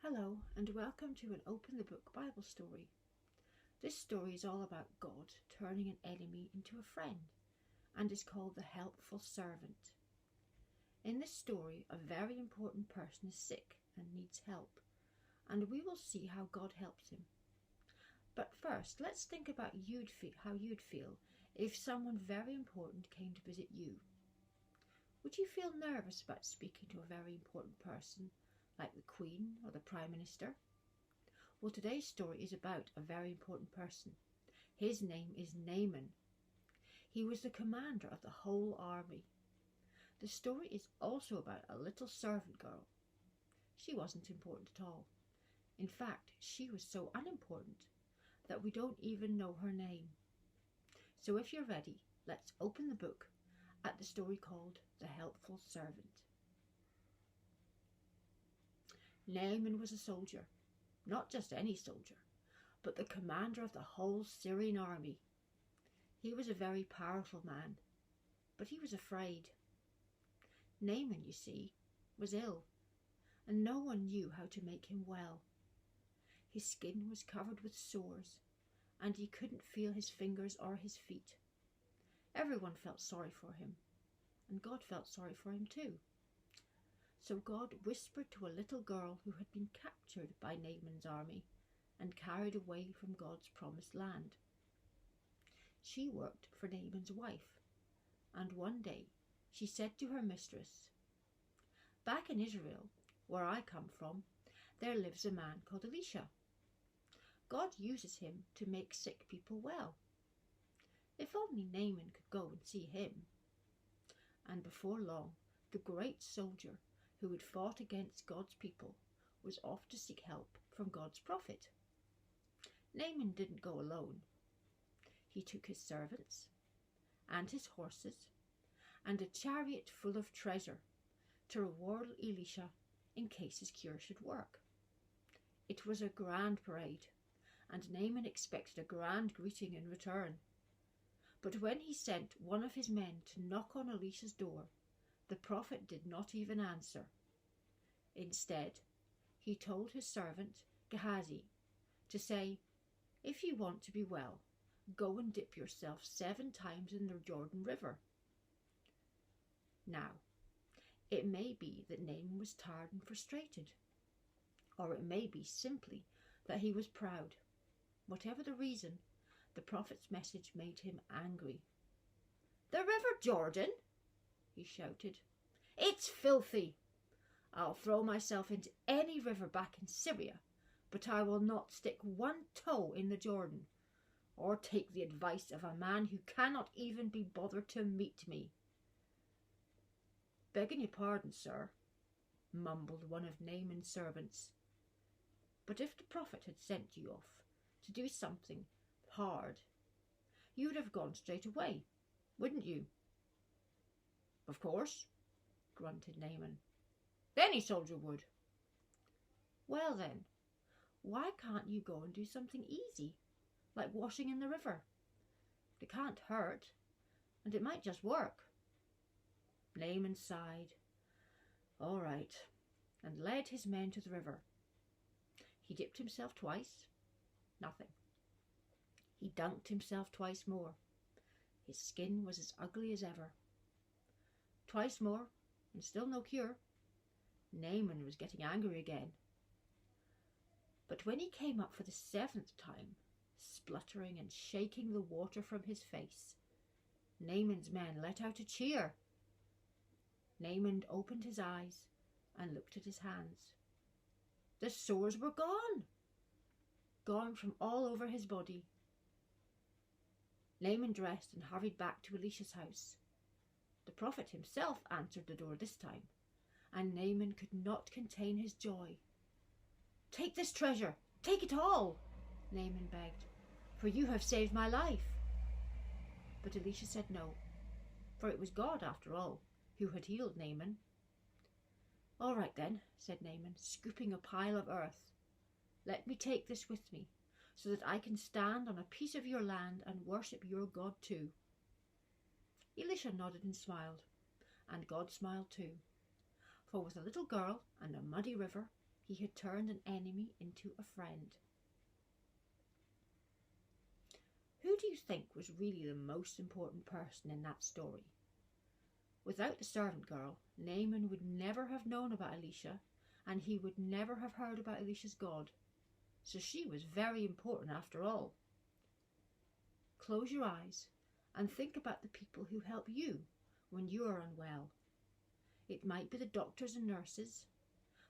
Hello and welcome to an Open the Book Bible story. This story is all about God turning an enemy into a friend and is called The Helpful Servant. In this story, a very important person is sick and needs help, and we will see how God helps him. But first, let's think about how you'd feel if someone very important came to visit you. Would you feel nervous about speaking to a very important person, like the Queen or the Prime Minister? Well, today's story is about a very important person. His name is Naaman. He was the commander of the whole army. The story is also about a little servant girl. She wasn't important at all. In fact, she was so unimportant that we don't even know her name. So if you're ready, let's open the book at the story called The Helpful Servant. Naaman was a soldier, not just any soldier, but the commander of the whole Syrian army. He was a very powerful man, but he was afraid. Naaman, you see, was ill, and no one knew how to make him well. His skin was covered with sores, and he couldn't feel his fingers or his feet. Everyone felt sorry for him, and God felt sorry for him too. So God whispered to a little girl who had been captured by Naaman's army and carried away from God's promised land. She worked for Naaman's wife, and one day she said to her mistress, "Back in Israel, where I come from, there lives a man called Elisha. God uses him to make sick people well. If only Naaman could go and see him." And before long, the great soldier who had fought against God's people was off to seek help from God's prophet. Naaman didn't go alone. He took his servants and his horses and a chariot full of treasure to reward Elisha in case his cure should work. It was a grand parade, and Naaman expected a grand greeting in return. But when he sent one of his men to knock on Elisha's door, the prophet did not even answer. Instead, he told his servant Gehazi to say, "If you want to be well, go and dip yourself 7 times in the Jordan River." Now, it may be that Naaman was tired and frustrated, or it may be simply that he was proud. Whatever the reason, the prophet's message made him angry. "The River Jordan?" he shouted. "It's filthy. I'll throw myself into any river back in Syria, but I will not stick one toe in the Jordan, or take the advice of a man who cannot even be bothered to meet me." "Begging your pardon, sir," mumbled one of Naaman's servants, "but if the prophet had sent you off to do something hard, you would have gone straight away, wouldn't you?" "Of course," grunted Naaman. "Any soldier would." "Well then, why can't you go and do something easy, like washing in the river? It can't hurt, and it might just work." Naaman sighed. "All right," and led his men to the river. He dipped himself twice. Nothing. He dunked himself twice more. His skin was as ugly as ever. Twice more, and still no cure. Naaman was getting angry again. But when he came up for the 7th time, spluttering and shaking the water from his face, Naaman's men let out a cheer. Naaman opened his eyes and looked at his hands. The sores were gone from all over his body. Naaman dressed and hurried back to Elisha's house. The prophet himself answered the door this time, and Naaman could not contain his joy. "Take this treasure, take it all," Naaman begged, "for you have saved my life." But Elisha said no, for it was God, after all, who had healed Naaman. "All right then," said Naaman, scooping a pile of earth. "Let me take this with me, so that I can stand on a piece of your land and worship your God too." Elisha nodded and smiled, and God smiled too. For with a little girl and a muddy river, he had turned an enemy into a friend. Who do you think was really the most important person in that story? Without the servant girl, Naaman would never have known about Elisha, and he would never have heard about Elisha's God. So she was very important after all. Close your eyes and think about the people who help you when you are unwell. It might be the doctors and nurses,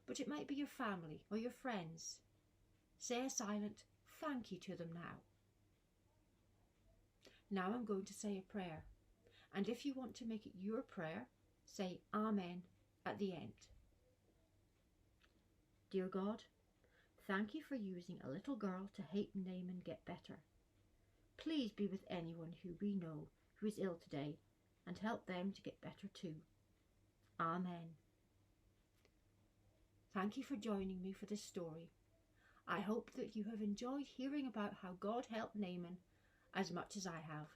but it might be your family or your friends. Say a silent thank you to them now. Now I'm going to say a prayer, and if you want to make it your prayer, say Amen at the end. Dear God, thank you for using a little girl to help Naaman get better. Please be with anyone who we know who is ill today and help them to get better too. Amen. Thank you for joining me for this story. I hope that you have enjoyed hearing about how God helped Naaman as much as I have.